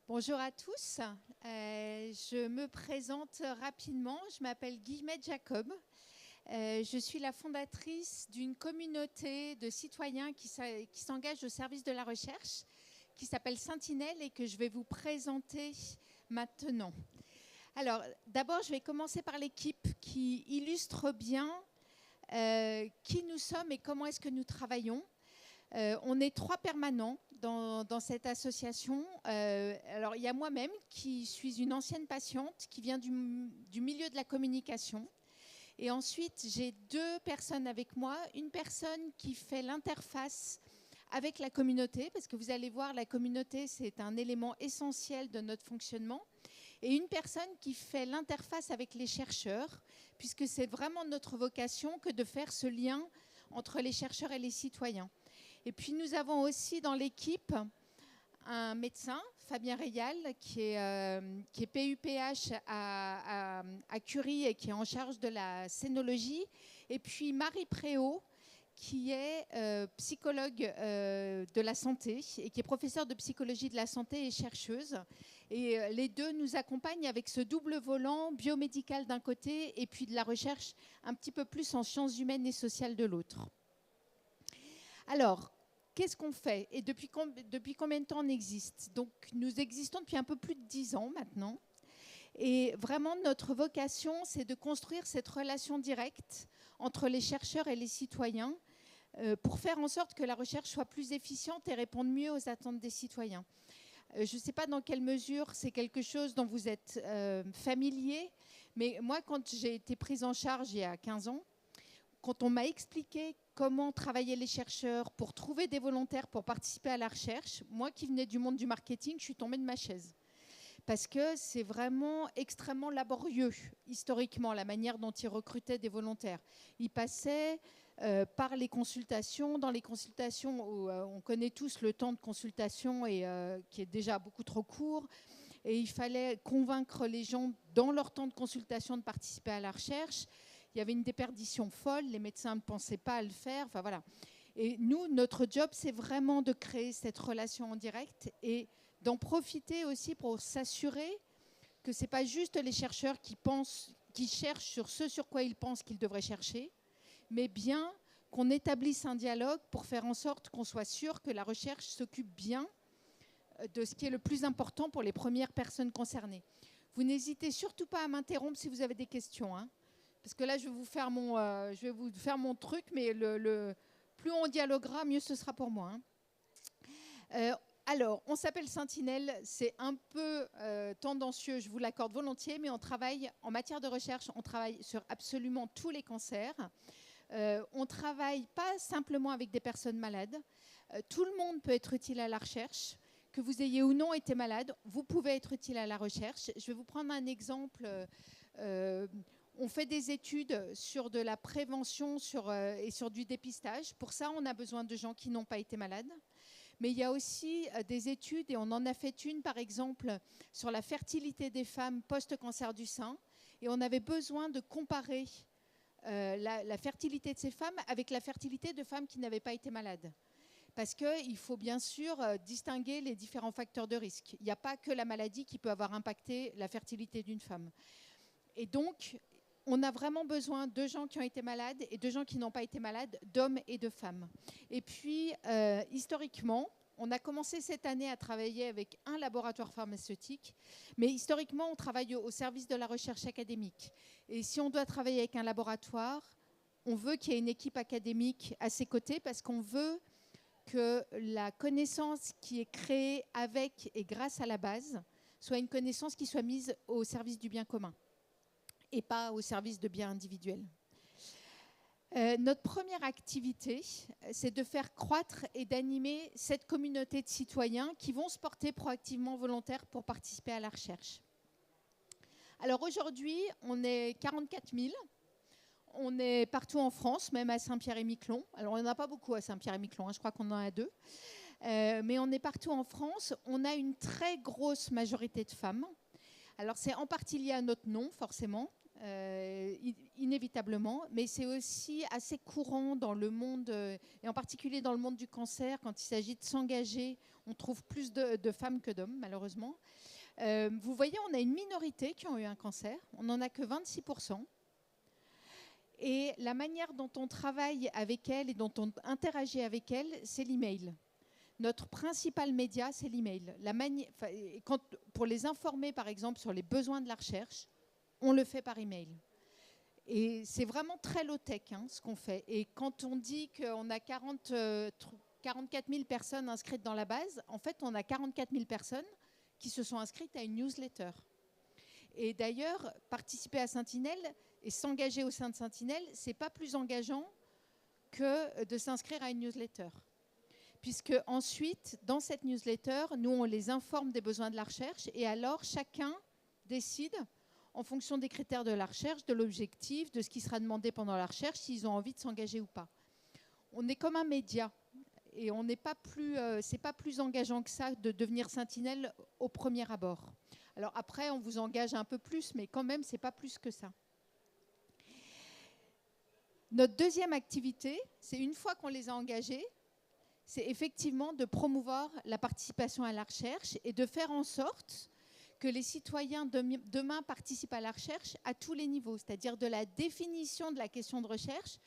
Bonjour à tous. Je me présente rapidement. Je m'appelle Guillemette Jacob. Je suis la fondatrice d'une communauté de citoyens qui s'engagent au service de la recherche, qui s'appelle Sentinelle et que je vais vous présenter maintenant. Alors, d'abord, je vais commencer par l'équipe qui illustre bien qui nous sommes et comment est-ce que nous travaillons. On est 3 permanents dans cette association. Alors, il y a moi-même qui suis une ancienne patiente qui vient du milieu de la communication. Et ensuite, j'ai 2 personnes avec moi. Une personne qui fait l'interface avec la communauté, parce que vous allez voir, la communauté, c'est un élément essentiel de notre fonctionnement. Et une personne qui fait l'interface avec les chercheurs, puisque c'est vraiment notre vocation que de faire ce lien entre les chercheurs et les citoyens. Et puis nous avons aussi dans l'équipe un médecin, Fabien Reyal, qui est PUPH à Curie et qui est en charge de la scénologie. Et puis Marie Préau, qui est psychologue de la santé et qui est professeure de psychologie de la santé et chercheuse. Et les deux nous accompagnent avec ce double volant biomédical d'un côté et puis de la recherche un petit peu plus en sciences humaines et sociales de l'autre. Alors, qu'est-ce qu'on fait et depuis combien de temps on existe? Donc, nous existons depuis un peu plus de 10 ans maintenant. Et vraiment, notre vocation, c'est de construire cette relation directe entre les chercheurs et les citoyens pour faire en sorte que la recherche soit plus efficiente et réponde mieux aux attentes des citoyens. Je ne sais pas dans quelle mesure c'est quelque chose dont vous êtes familier, mais moi, quand j'ai été prise en charge il y a 15 ans, quand on m'a expliqué comment travaillaient les chercheurs pour trouver des volontaires pour participer à la recherche, moi qui venais du monde du marketing, je suis tombée de ma chaise. Parce que c'est vraiment extrêmement laborieux, historiquement, la manière dont ils recrutaient des volontaires. Ils passaient par les consultations. Dans les consultations, où, on connaît tous le temps de consultation qui est déjà beaucoup trop court. Et il fallait convaincre les gens, dans leur temps de consultation, de participer à la recherche. Il y avait une déperdition folle, les médecins ne pensaient pas à le faire, enfin voilà. Et nous, notre job, c'est vraiment de créer cette relation en direct et d'en profiter aussi pour s'assurer que ce n'est pas juste les chercheurs qui cherchent sur ce sur quoi ils pensent qu'ils devraient chercher, mais bien qu'on établisse un dialogue pour faire en sorte qu'on soit sûr que la recherche s'occupe bien de ce qui est le plus important pour les premières personnes concernées. Vous n'hésitez surtout pas à m'interrompre si vous avez des questions, hein. Parce que là, je vais vous faire mon truc, mais plus on dialoguera, mieux ce sera pour moi. Hein. Alors, on s'appelle Sentinelle, c'est un peu tendancieux, je vous l'accorde volontiers, mais on travaille en matière de recherche, on travaille sur absolument tous les cancers. On ne travaille pas simplement avec des personnes malades. Tout le monde peut être utile à la recherche. Que vous ayez ou non été malade, vous pouvez être utile à la recherche. Je vais vous prendre un exemple. On fait des études sur de la prévention et sur du dépistage. Pour ça, on a besoin de gens qui n'ont pas été malades. Mais il y a aussi des études, et on en a fait une, par exemple, sur la fertilité des femmes post-cancer du sein. Et on avait besoin de comparer la fertilité de ces femmes avec la fertilité de femmes qui n'avaient pas été malades. Parce qu'il faut bien sûr distinguer les différents facteurs de risque. Il n'y a pas que la maladie qui peut avoir impacté la fertilité d'une femme. Et donc, on a vraiment besoin de gens qui ont été malades et de gens qui n'ont pas été malades, d'hommes et de femmes. Et puis, historiquement, on a commencé cette année à travailler avec un laboratoire pharmaceutique, mais historiquement, on travaille au service de la recherche académique. Et si on doit travailler avec un laboratoire, on veut qu'il y ait une équipe académique à ses côtés parce qu'on veut que la connaissance qui est créée avec et grâce à la base soit une connaissance qui soit mise au service du bien commun et pas au service de biens individuels. Notre première activité, c'est de faire croître et d'animer cette communauté de citoyens qui vont se porter proactivement volontaires pour participer à la recherche. Alors aujourd'hui, on est 44 000. On est partout en France, même à Saint-Pierre-et-Miquelon. Alors on n'en a pas beaucoup à Saint-Pierre-et-Miquelon, hein, je crois qu'on en a 2. Mais on est partout en France. On a une très grosse majorité de femmes. Alors c'est en partie lié à notre nom, forcément. inévitablement, mais c'est aussi assez courant dans le monde, et en particulier dans le monde du cancer, quand il s'agit de s'engager, on trouve plus de femmes que d'hommes, malheureusement. Vous voyez, on a une minorité qui ont eu un cancer, on n'en a que 26%. Et la manière dont on travaille avec elles et dont on interagit avec elles, c'est l'email. Notre principal média, c'est l'email. Pour les informer, par exemple, sur les besoins de la recherche, on le fait par email. Et c'est vraiment très low-tech, ce qu'on fait. Et quand on dit qu'on a 44 000 personnes inscrites dans la base, en fait, on a 44 000 personnes qui se sont inscrites à une newsletter. Et d'ailleurs, participer à Sentinelle et s'engager au sein de Sentinelle, ce n'est pas plus engageant que de s'inscrire à une newsletter. Puisque ensuite, dans cette newsletter, nous, on les informe des besoins de la recherche et alors chacun décide, en fonction des critères de la recherche, de l'objectif, de ce qui sera demandé pendant la recherche, s'ils ont envie de s'engager ou pas. On est comme un média et on n'est pas plus, c'est pas plus engageant que ça de devenir Sentinelle au premier abord. Alors après, on vous engage un peu plus, mais quand même, c'est pas plus que ça. Notre deuxième activité, c'est une fois qu'on les a engagés, c'est effectivement de promouvoir la participation à la recherche et de faire en sorte que les citoyens demain participent à la recherche à tous les niveaux, c'est-à-dire de la définition de la question de recherche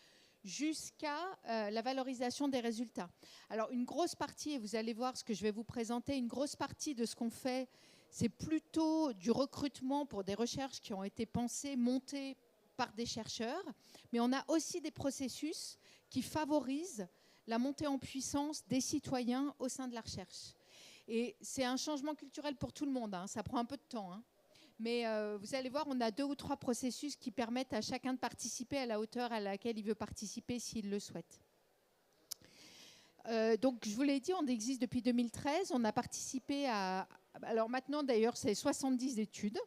jusqu'à la valorisation des résultats. Alors une grosse partie, et vous allez voir ce que je vais vous présenter, une grosse partie de ce qu'on fait, c'est plutôt du recrutement pour des recherches qui ont été pensées, montées par des chercheurs, mais on a aussi des processus qui favorisent la montée en puissance des citoyens au sein de la recherche. Et c'est un changement culturel pour tout le monde, ça prend un peu de temps. Mais vous allez voir, on a 2 ou 3 processus qui permettent à chacun de participer à la hauteur à laquelle il veut participer s'il le souhaite. Donc je vous l'ai dit, on existe depuis 2013, on a participé à... Alors maintenant d'ailleurs c'est 70 études.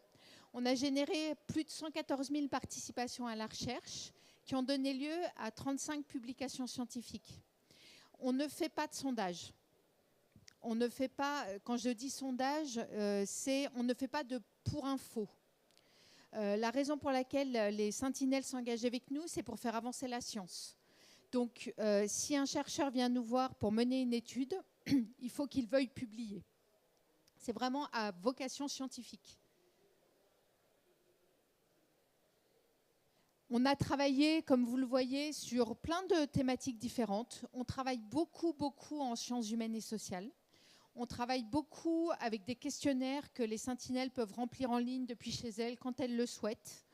On a généré plus de 114 000 participations à la recherche qui ont donné lieu à 35 publications scientifiques. On ne fait pas de sondage. On ne fait pas, quand je dis sondage, on ne fait pas de pour info. La raison pour laquelle les sentinelles s'engagent avec nous, c'est pour faire avancer la science. Donc, si un chercheur vient nous voir pour mener une étude, il faut qu'il veuille publier. C'est vraiment à vocation scientifique. On a travaillé, comme vous le voyez, sur plein de thématiques différentes. On travaille beaucoup en sciences humaines et sociales. On travaille beaucoup avec des questionnaires que les sentinelles peuvent remplir en ligne depuis chez elles quand elles le souhaitent.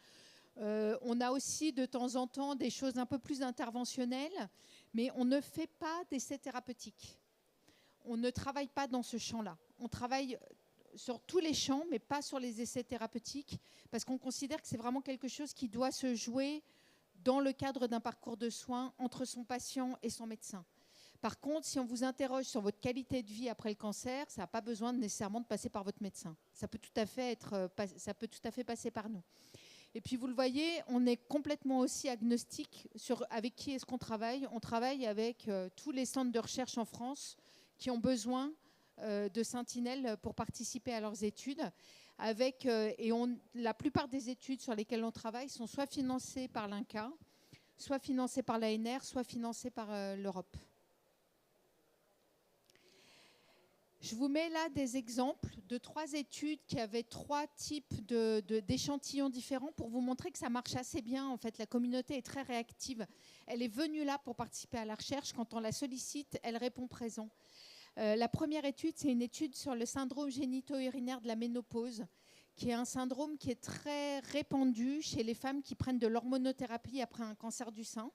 On a aussi de temps en temps des choses un peu plus interventionnelles, mais on ne fait pas d'essais thérapeutiques. On ne travaille pas dans ce champ-là. On travaille sur tous les champs, mais pas sur les essais thérapeutiques, parce qu'on considère que c'est vraiment quelque chose qui doit se jouer dans le cadre d'un parcours de soins entre son patient et son médecin. Par contre, si on vous interroge sur votre qualité de vie après le cancer, ça n'a pas besoin nécessairement de passer par votre médecin. Ça peut tout à fait passer par nous. Et puis vous le voyez, on est complètement aussi agnostique sur avec qui est-ce qu'on travaille. On travaille avec tous les centres de recherche en France qui ont besoin de sentinelles pour participer à leurs études. La plupart des études sur lesquelles on travaille sont soit financées par l'INCa, soit financées par l'ANR, soit financées par l'Europe. Je vous mets là des exemples de 3 études qui avaient 3 types d'échantillons différents pour vous montrer que ça marche assez bien. En fait, la communauté est très réactive. Elle est venue là pour participer à la recherche. Quand on la sollicite, elle répond présent. La première étude, c'est une étude sur le syndrome génito-urinaire de la ménopause, qui est un syndrome qui est très répandu chez les femmes qui prennent de l'hormonothérapie après un cancer du sein.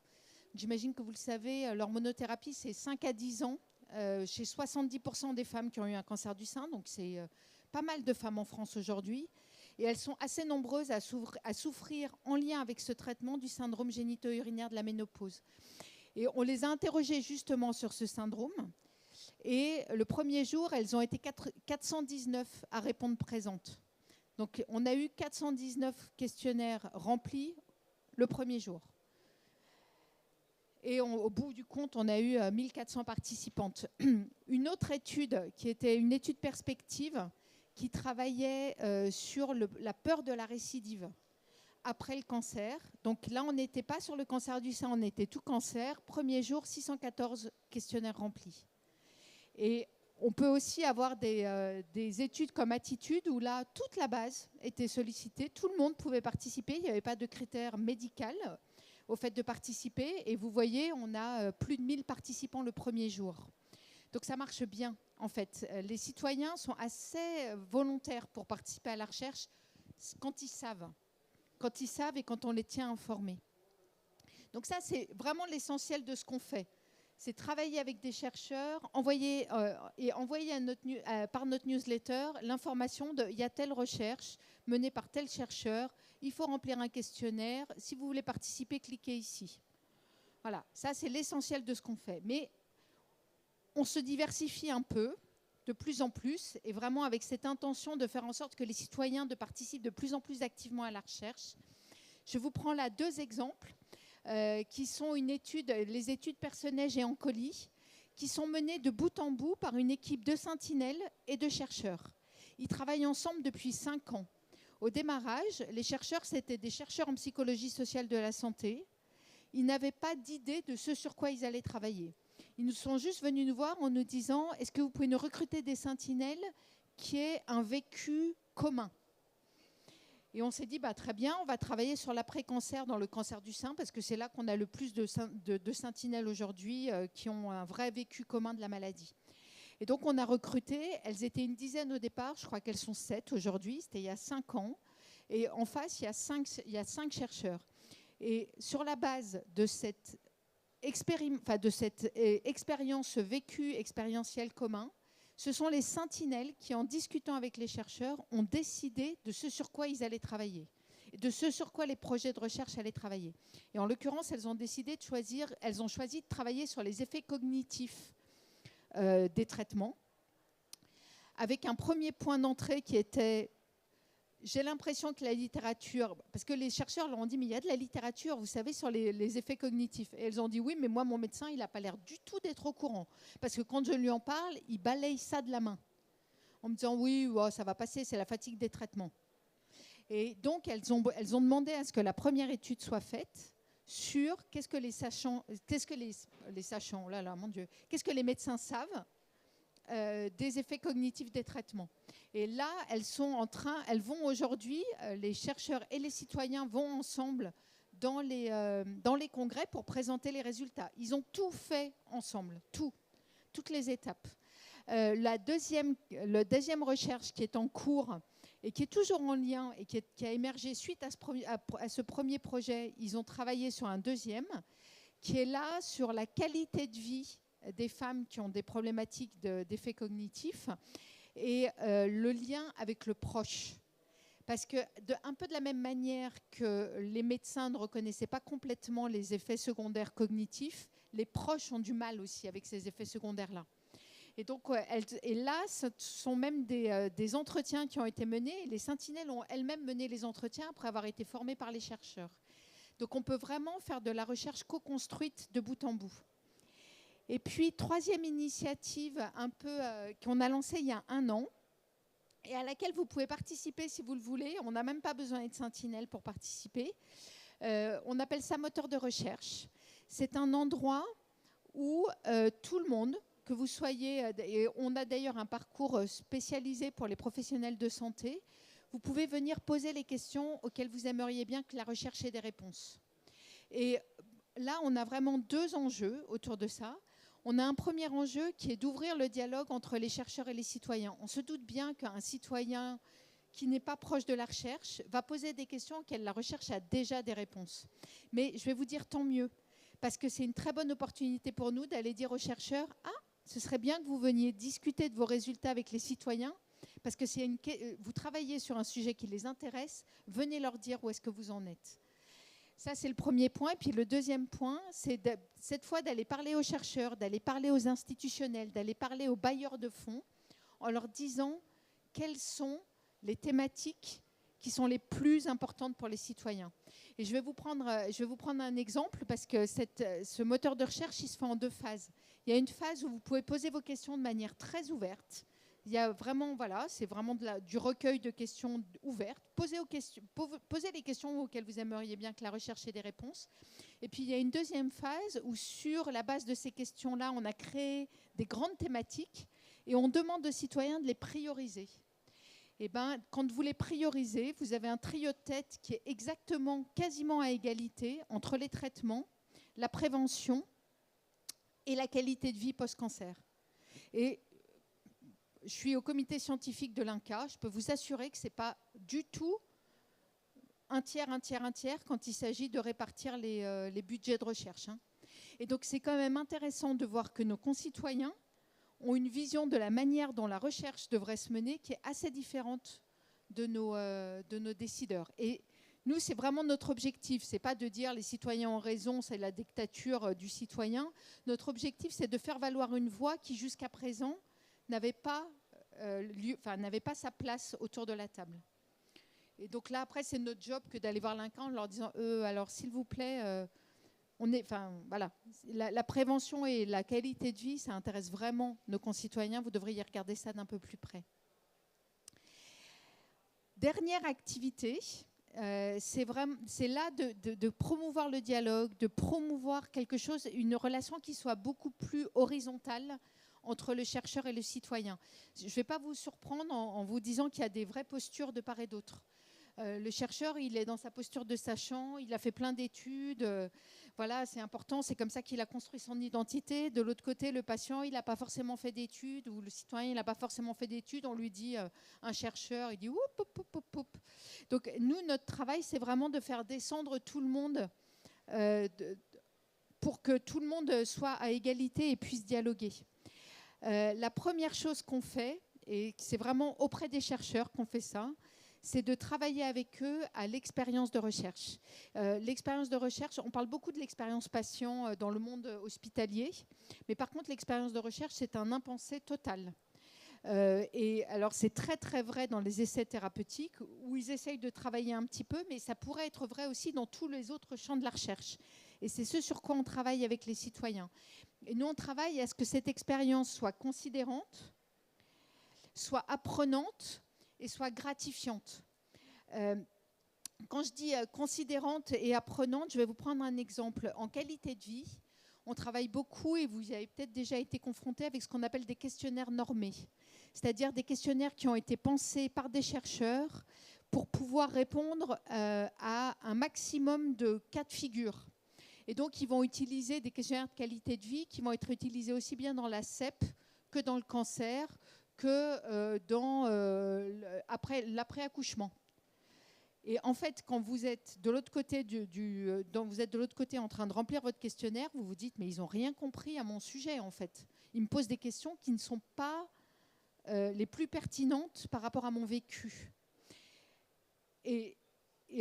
J'imagine que vous le savez, l'hormonothérapie, c'est 5 à 10 ans chez 70% des femmes qui ont eu un cancer du sein. Donc, c'est pas mal de femmes en France aujourd'hui. Et elles sont assez nombreuses à souffrir en lien avec ce traitement du syndrome génito-urinaire de la ménopause. Et on les a interrogées justement sur ce syndrome. Et le premier jour, elles ont été 419 à répondre présentes. Donc, on a eu 419 questionnaires remplis le premier jour. Et au bout du compte, on a eu 1400 participantes. Une autre étude, qui était une étude perspective, qui travaillait sur la peur de la récidive. après le cancer. Donc là, on n'était pas sur le cancer du sein, on était tout cancer. Premier jour, 614 questionnaires remplis. Et on peut aussi avoir des études comme Attitude où là, toute la base était sollicitée, tout le monde pouvait participer, il n'y avait pas de critères médicaux au fait de participer. Et vous voyez, on a plus de 1000 participants le premier jour. Donc ça marche bien, en fait. Les citoyens sont assez volontaires pour participer à la recherche quand ils savent et quand on les tient informés. Donc ça, c'est vraiment l'essentiel de ce qu'on fait. C'est travailler avec des chercheurs, envoyer par notre newsletter l'information de il y a telle recherche menée par tel chercheur, il faut remplir un questionnaire, si vous voulez participer, cliquez ici. Voilà, ça c'est l'essentiel de ce qu'on fait. Mais on se diversifie un peu, de plus en plus, et vraiment avec cette intention de faire en sorte que les citoyens participent de plus en plus activement à la recherche. Je vous prends là 2 exemples. Qui sont les études Personnage et Ancoli, qui sont menées de bout en bout par une équipe de sentinelles et de chercheurs. Ils travaillent ensemble depuis 5 ans. Au démarrage, les chercheurs, c'était des chercheurs en psychologie sociale de la santé. Ils n'avaient pas d'idée de ce sur quoi ils allaient travailler. Ils nous sont juste venus nous voir en nous disant « Est-ce que vous pouvez nous recruter des sentinelles qui aient un vécu commun ?» Et on s'est dit, très bien, on va travailler sur l'après-cancer dans le cancer du sein, parce que c'est là qu'on a le plus de sentinelles aujourd'hui qui ont un vrai vécu commun de la maladie. Et donc, on a recruté, elles étaient une dizaine au départ, je crois qu'elles sont 7 aujourd'hui, c'était il y a 5 ans. Et en face, il y a 5 chercheurs. Et sur la base de cette expérience vécue, expérientielle commun, ce sont les sentinelles qui, en discutant avec les chercheurs, ont décidé de ce sur quoi ils allaient travailler, de ce sur quoi les projets de recherche allaient travailler. Et en l'occurrence, elles ont choisi de travailler sur les effets cognitifs des traitements, avec un premier point d'entrée qui était j'ai l'impression que la littérature, parce que les chercheurs leur ont dit mais il y a de la littérature, vous savez, sur les effets cognitifs. Et elles ont dit oui, mais moi, mon médecin, il n'a pas l'air du tout d'être au courant. Parce que quand je lui en parle, il balaye ça de la main. En me disant oui, ça va passer, c'est la fatigue des traitements. Et donc, elles ont demandé à ce que la première étude soit faite sur qu'est-ce que qu'est-ce que les médecins savent des effets cognitifs des traitements. Et là, elles vont aujourd'hui, les chercheurs et les citoyens vont ensemble dans les congrès pour présenter les résultats. Ils ont tout fait ensemble, toutes les étapes. La deuxième recherche qui est en cours et qui est toujours en lien et qui a émergé suite à ce premier projet, ils ont travaillé sur un deuxième qui est là sur la qualité de vie des femmes qui ont des problématiques d'effets cognitifs et le lien avec le proche. Parce que un peu de la même manière que les médecins ne reconnaissaient pas complètement les effets secondaires cognitifs, les proches ont du mal aussi avec ces effets secondaires-là. Et donc, là, ce sont même des entretiens qui ont été menés. Et les sentinelles ont elles-mêmes mené les entretiens après avoir été formées par les chercheurs. Donc, on peut vraiment faire de la recherche co-construite de bout en bout. Et puis, troisième initiative qu'on a lancée il y a 1 an et à laquelle vous pouvez participer si vous le voulez. On n'a même pas besoin d'être sentinelle pour participer. On appelle ça moteur de recherche. C'est un endroit où tout le monde, que vous soyez... Et on a d'ailleurs un parcours spécialisé pour les professionnels de santé. Vous pouvez venir poser les questions auxquelles vous aimeriez bien que la recherche ait des réponses. Et là, on a vraiment 2 enjeux autour de ça. On a un premier enjeu qui est d'ouvrir le dialogue entre les chercheurs et les citoyens. On se doute bien qu'un citoyen qui n'est pas proche de la recherche va poser des questions auxquelles la recherche a déjà des réponses. Mais je vais vous dire tant mieux, parce que c'est une très bonne opportunité pour nous d'aller dire aux chercheurs « Ah, ce serait bien que vous veniez discuter de vos résultats avec les citoyens, parce que vous travaillez sur un sujet qui les intéresse, venez leur dire où est-ce que vous en êtes. » Ça, c'est le premier point. Et puis le deuxième point, c'est cette fois d'aller parler aux chercheurs, d'aller parler aux institutionnels, d'aller parler aux bailleurs de fonds en leur disant quelles sont les thématiques qui sont les plus importantes pour les citoyens. Et je vais vous prendre un exemple parce que ce moteur de recherche, il se fait en 2 phases. Il y a une phase où vous pouvez poser vos questions de manière très ouverte, Il y a vraiment, voilà, c'est vraiment du recueil de questions ouvertes. Posez les questions auxquelles vous aimeriez bien que la recherche ait des réponses. Et puis, il y a une deuxième phase où, sur la base de ces questions-là, on a créé des grandes thématiques et on demande aux citoyens de les prioriser. Et ben, quand vous les priorisez, vous avez un trio de tête qui est exactement, quasiment à égalité entre les traitements, la prévention et la qualité de vie post-cancer. Et je suis au comité scientifique de l'INCa. Je peux vous assurer que ce n'est pas du tout un tiers quand il s'agit de répartir les budgets de recherche. Et donc, c'est quand même intéressant de voir que nos concitoyens ont une vision de la manière dont la recherche devrait se mener qui est assez différente de nos décideurs. Et nous, c'est vraiment notre objectif. Ce n'est pas de dire les citoyens ont raison, c'est la dictature du citoyen. Notre objectif, c'est de faire valoir une voix qui, jusqu'à présent, n'avait pas sa place autour de la table. Et donc là, après, c'est notre job que d'aller voir l'INCa en leur disant alors, s'il vous plaît, voilà, la prévention et la qualité de vie, ça intéresse vraiment nos concitoyens. Vous devriez regarder ça d'un peu plus près. Dernière activité, c'est là de promouvoir le dialogue, de promouvoir quelque chose, une relation qui soit beaucoup plus horizontale entre le chercheur et le citoyen. Je ne vais pas vous surprendre en vous disant qu'il y a des vraies postures de part et d'autre. Le chercheur, il est dans sa posture de sachant, il a fait plein d'études, voilà, c'est important, c'est comme ça qu'il a construit son identité. De l'autre côté, le patient, il n'a pas forcément fait d'études, ou le citoyen, il n'a pas forcément fait d'études, on lui dit, un chercheur, il dit, oup, oup, oup, oup, oup. Donc nous, notre travail, c'est vraiment de faire descendre tout le monde pour que tout le monde soit à égalité et puisse dialoguer. La première chose qu'on fait, et c'est vraiment auprès des chercheurs qu'on fait ça, c'est de travailler avec eux à l'expérience de recherche. L'expérience de recherche, on parle beaucoup de l'expérience patient dans le monde hospitalier, mais par contre, l'expérience de recherche, c'est un impensé total. Et alors, c'est très, très vrai dans les essais thérapeutiques, où ils essayent de travailler un petit peu, mais ça pourrait être vrai aussi dans tous les autres champs de la recherche. Et c'est ce sur quoi on travaille avec les citoyens. Et nous, on travaille à ce que cette expérience soit considérante, soit apprenante et soit gratifiante. Quand je dis considérante et apprenante, je vais vous prendre un exemple. En qualité de vie, on travaille beaucoup, et vous avez peut-être déjà été confronté avec ce qu'on appelle des questionnaires normés, c'est-à-dire des questionnaires qui ont été pensés par des chercheurs pour pouvoir répondre à un maximum de cas de figure. Et donc, ils vont utiliser des questionnaires de qualité de vie qui vont être utilisés aussi bien dans la CEP que dans le cancer, que dans l'après-accouchement. Et en fait, quand vous êtes de l'autre côté en train de remplir votre questionnaire, vous vous dites, mais ils n'ont rien compris à mon sujet, en fait. Ils me posent des questions qui ne sont pas les plus pertinentes par rapport à mon vécu. Et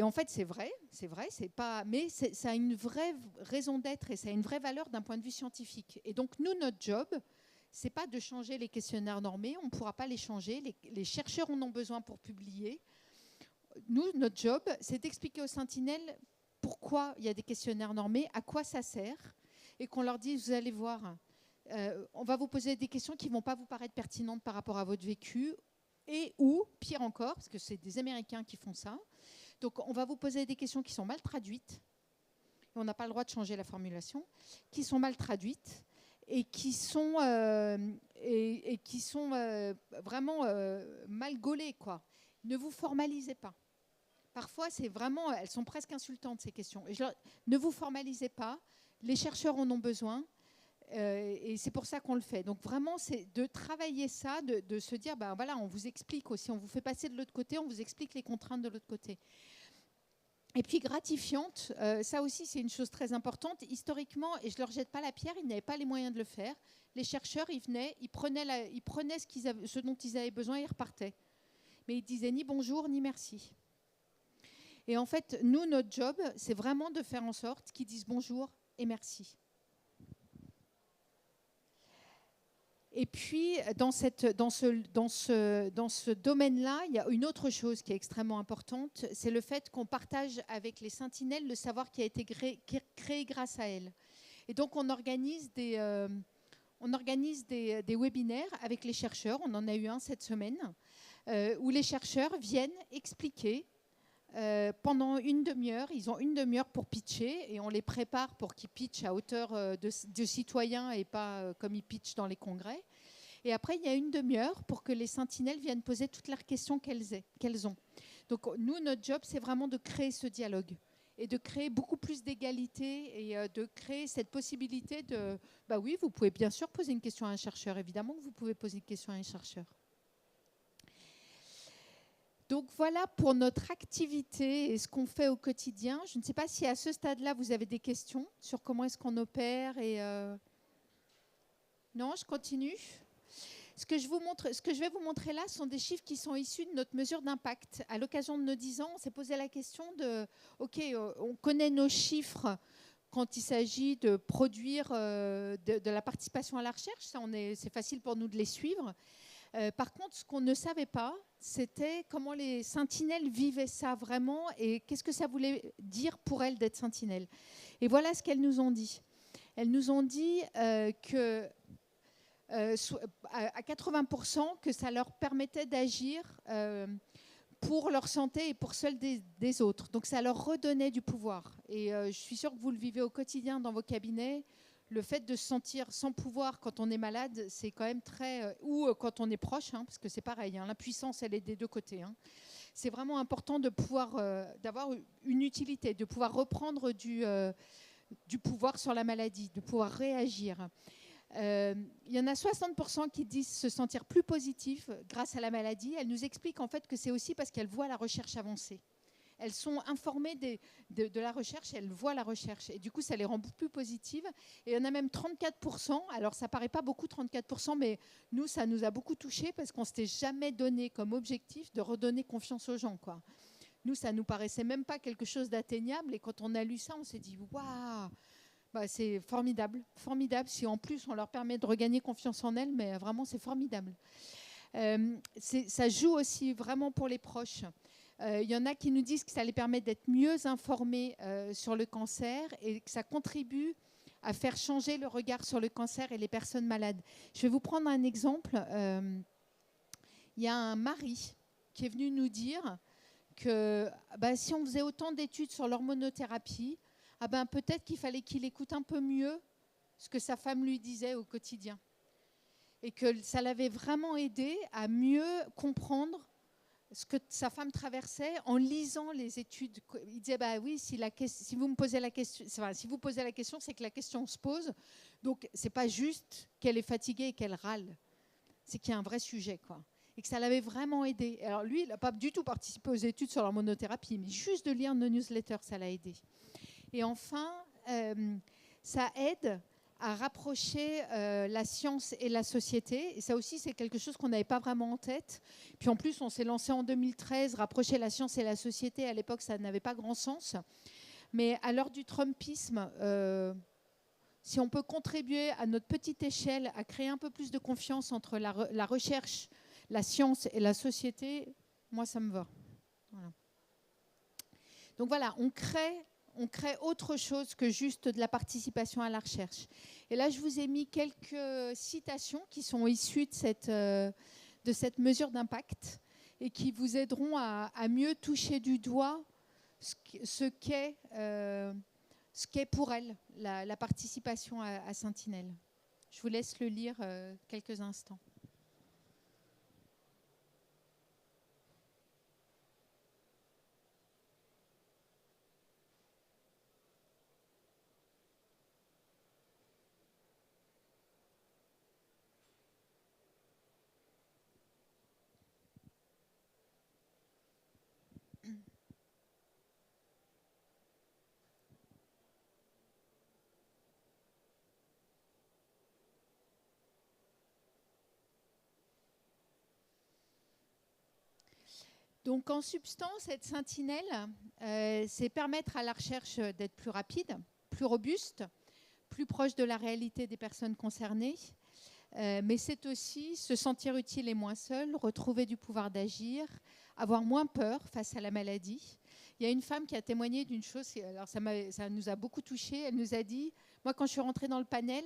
en fait, c'est vrai, c'est pas, mais ça a une vraie raison d'être et ça a une vraie valeur d'un point de vue scientifique. Et donc, nous, notre job, c'est pas de changer les questionnaires normés, on ne pourra pas les changer, les chercheurs en ont besoin pour publier. Nous, notre job, c'est d'expliquer aux sentinelles pourquoi il y a des questionnaires normés, à quoi ça sert, et qu'on leur dise, vous allez voir, on va vous poser des questions qui ne vont pas vous paraître pertinentes par rapport à votre vécu, et ou, pire encore, parce que c'est des Américains qui font ça, donc on va vous poser des questions qui sont mal traduites, et on n'a pas le droit de changer la formulation, qui sont mal traduites, et qui sont vraiment mal gaulées, quoi. Ne vous formalisez pas. Parfois, elles sont presque insultantes, ces questions. Ne vous formalisez pas, les chercheurs en ont besoin, et c'est pour ça qu'on le fait. Donc vraiment, c'est de travailler ça, de se dire, ben voilà, on vous explique aussi, on vous fait passer de l'autre côté, on vous explique les contraintes de l'autre côté. Et puis gratifiante, ça aussi c'est une chose très importante. Historiquement, et je ne leur jette pas la pierre, ils n'avaient pas les moyens de le faire. Les chercheurs, ils venaient, ils prenaient ce dont ils avaient besoin et ils repartaient. Mais ils disaient ni bonjour ni merci. Et en fait, nous, notre job, c'est vraiment de faire en sorte qu'ils disent bonjour et merci. Et puis, dans ce domaine-là, il y a une autre chose qui est extrêmement importante, c'est le fait qu'on partage avec les sentinelles le savoir qui a été créé grâce à elles. Et donc, on organise des on organise des webinaires avec les chercheurs. On en a eu un cette semaine, où les chercheurs viennent expliquer pendant une demi-heure. Ils ont une demi-heure pour pitcher et on les prépare pour qu'ils pitchent à hauteur de citoyens et pas comme ils pitchent dans les congrès. Et après, il y a une demi-heure pour que les sentinelles viennent poser toutes leurs questions qu'elles ont. Donc nous, notre job, c'est vraiment de créer ce dialogue et de créer beaucoup plus d'égalité et de créer cette possibilité de... Bah oui, vous pouvez bien sûr poser une question à un chercheur. Évidemment que vous pouvez poser une question à un chercheur. Donc voilà pour notre activité et ce qu'on fait au quotidien. Je ne sais pas si à ce stade-là, vous avez des questions sur comment est-ce qu'on opère. Non, je continue. Ce que je vais vous montrer là sont des chiffres qui sont issus de notre mesure d'impact. À l'occasion de nos 10 ans, on s'est posé la question de, OK, on connaît nos chiffres quand il s'agit de produire de la participation à la recherche. C'est facile pour nous de les suivre. Par contre, ce qu'on ne savait pas, c'était comment les sentinelles vivaient ça vraiment et qu'est-ce que ça voulait dire pour elles d'être sentinelles. Et voilà ce qu'elles nous ont dit. Elles nous ont dit que à 80% que ça leur permettait d'agir pour leur santé et pour celle des autres. Donc ça leur redonnait du pouvoir. Et je suis sûre que vous le vivez au quotidien dans vos cabinets. Le fait de se sentir sans pouvoir quand on est malade, c'est quand même très... ou quand on est proche, hein, parce que c'est pareil, hein, l'impuissance, elle est des deux côtés. Hein. C'est vraiment important de pouvoir, d'avoir une utilité, de pouvoir reprendre du pouvoir sur la maladie, de pouvoir réagir. Il y en a 60% qui disent se sentir plus positifs grâce à la maladie. Elles nous expliquent en fait que c'est aussi parce qu'elles voient la recherche avancer. Elles sont informées de la recherche, elles voient la recherche. Et du coup, ça les rend plus positives. Et il y en a même 34%. Alors, ça ne paraît pas beaucoup, 34%, mais nous, ça nous a beaucoup touchés parce qu'on ne s'était jamais donné comme objectif de redonner confiance aux gens, quoi. Nous, ça ne nous paraissait même pas quelque chose d'atteignable. Et quand on a lu ça, on s'est dit « Waouh !» Bah, c'est formidable, formidable si en plus on leur permet de regagner confiance en elles, mais vraiment c'est formidable. Ça joue aussi vraiment pour les proches. Il y en a qui nous disent que ça les permet d'être mieux informés sur le cancer et que ça contribue à faire changer le regard sur le cancer et les personnes malades. Je vais vous prendre un exemple. Il y a un mari qui est venu nous dire que si on faisait autant d'études sur l'hormonothérapie, peut-être qu'il fallait qu'il écoute un peu mieux ce que sa femme lui disait au quotidien. Et que ça l'avait vraiment aidé à mieux comprendre ce que sa femme traversait en lisant les études. Il disait, oui, si vous me posez la question, si vous posez la question, c'est que la question se pose. Donc, ce n'est pas juste qu'elle est fatiguée et qu'elle râle. C'est qu'il y a un vrai sujet, quoi. Et que ça l'avait vraiment aidé. Alors lui, il n'a pas du tout participé aux études sur l'hormonothérapie, mais juste de lire nos newsletters, ça l'a aidé. Et enfin, ça aide à rapprocher la science et la société. Et ça aussi, c'est quelque chose qu'on n'avait pas vraiment en tête. Puis en plus, on s'est lancé en 2013, rapprocher la science et la société. À l'époque, ça n'avait pas grand sens. Mais à l'heure du Trumpisme, si on peut contribuer à notre petite échelle à créer un peu plus de confiance entre la recherche, la science et la société, moi, ça me va. Voilà. Donc voilà, on crée autre chose que juste de la participation à la recherche. Et là, je vous ai mis quelques citations qui sont issues de cette mesure d'impact et qui vous aideront à mieux toucher du doigt ce qu'est pour elle la participation à Sentinelle. Je vous laisse le lire quelques instants. Donc en substance, être sentinelle, c'est permettre à la recherche d'être plus rapide, plus robuste, plus proche de la réalité des personnes concernées. Mais c'est aussi se sentir utile et moins seul, retrouver du pouvoir d'agir, avoir moins peur face à la maladie. Il y a une femme qui a témoigné d'une chose, alors ça nous a beaucoup touchés. Elle nous a dit, moi quand je suis rentrée dans le panel,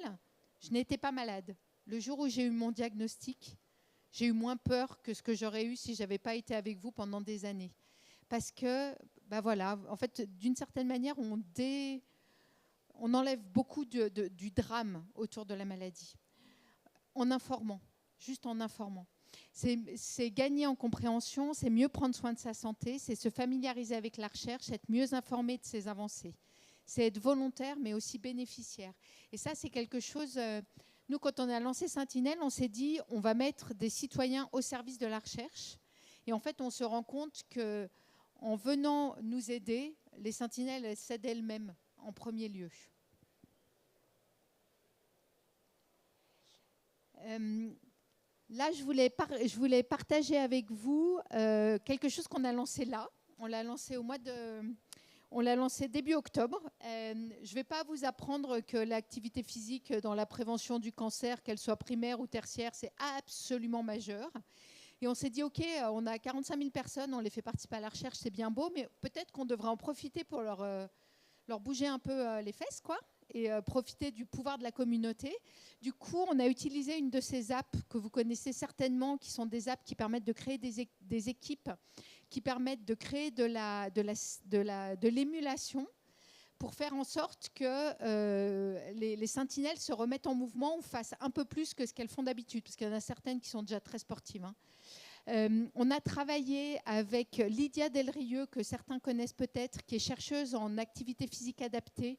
je n'étais pas malade. Le jour où j'ai eu mon diagnostic, j'ai eu moins peur que ce que j'aurais eu si je n'avais pas été avec vous pendant des années. Parce que, bah voilà, en fait, d'une certaine manière, on enlève beaucoup du drame autour de la maladie. En informant, juste en informant. C'est gagner en compréhension, c'est mieux prendre soin de sa santé, c'est se familiariser avec la recherche, être mieux informé de ses avancées. C'est être volontaire, mais aussi bénéficiaire. Et ça, c'est quelque chose... nous, quand on a lancé Sentinelle, on s'est dit, on va mettre des citoyens au service de la recherche. Et en fait, on se rend compte qu'en venant nous aider, les Sentinelles, elles s'aident elles-mêmes en premier lieu. Là, je voulais partager avec vous quelque chose qu'on a lancé là. On l'a lancé on l'a lancé début octobre. Je ne vais pas vous apprendre que l'activité physique dans la prévention du cancer, qu'elle soit primaire ou tertiaire, c'est absolument majeur. Et on s'est dit, OK, on a 45 000 personnes, on les fait participer à la recherche, c'est bien beau, mais peut-être qu'on devrait en profiter pour leur bouger un peu les fesses, quoi, et profiter du pouvoir de la communauté. Du coup, on a utilisé une de ces apps que vous connaissez certainement, qui sont des apps qui permettent de créer des équipes, qui permettent de créer de l'émulation pour faire en sorte que les sentinelles se remettent en mouvement ou fassent un peu plus que ce qu'elles font d'habitude, parce qu'il y en a certaines qui sont déjà très sportives. On a travaillé avec Lydia Delrieux, que certains connaissent peut-être, qui est chercheuse en activité physique adaptée,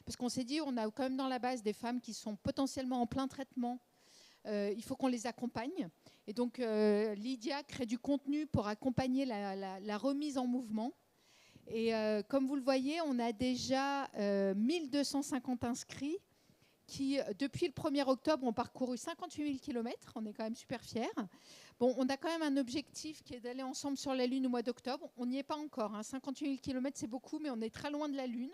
parce qu'on s'est dit, on a quand même dans la base des femmes qui sont potentiellement en plein traitement. Il faut qu'on les accompagne. Et donc, Lydia crée du contenu pour accompagner la remise en mouvement. Et comme vous le voyez, on a déjà 1250 inscrits qui, depuis le 1er octobre, ont parcouru 58 000 km. On est quand même super fiers. Bon, on a quand même un objectif qui est d'aller ensemble sur la Lune au mois d'octobre. On n'y est pas encore. 58 000 km, c'est beaucoup, mais on est très loin de la Lune.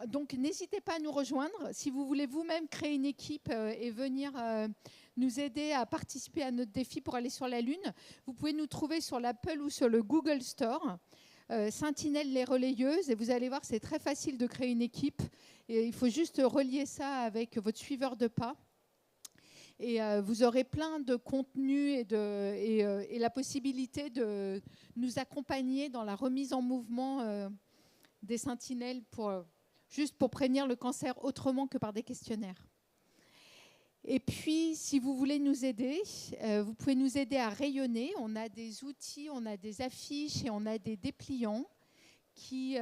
Donc, n'hésitez pas à nous rejoindre. Si vous voulez vous-même créer une équipe et venir nous aider à participer à notre défi pour aller sur la Lune, vous pouvez nous trouver sur l'Apple ou sur le Google Store. Sentinelle les relayeuses, et vous allez voir, c'est très facile de créer une équipe. Et il faut juste relier ça avec votre suiveur de pas. Et vous aurez plein de contenus et la possibilité de nous accompagner dans la remise en mouvement des sentinelles juste pour prévenir le cancer autrement que par des questionnaires. Et puis, si vous voulez nous aider, vous pouvez nous aider à rayonner. On a des outils, on a des affiches et on a des dépliants qui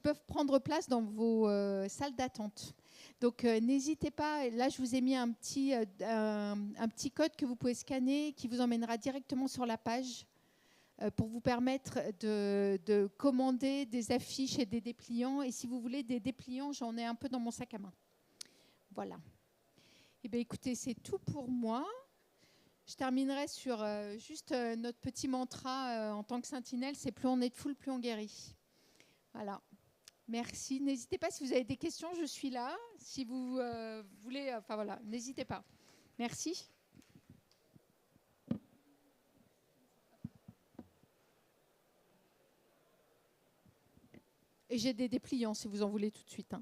peuvent prendre place dans vos salles d'attente. Donc, n'hésitez pas. Là, je vous ai mis un petit code que vous pouvez scanner qui vous emmènera directement sur la page pour vous permettre de commander des affiches et des dépliants. Et si vous voulez des dépliants, j'en ai un peu dans mon sac à main. Voilà. Eh bien, écoutez, c'est tout pour moi. Je terminerai sur juste notre petit mantra en tant que sentinelle, c'est plus on est de foule, plus on guérit. Voilà. Merci. N'hésitez pas, si vous avez des questions, je suis là. Si vous voulez, enfin voilà, n'hésitez pas. Merci. Et j'ai des dépliants si vous en voulez tout de suite.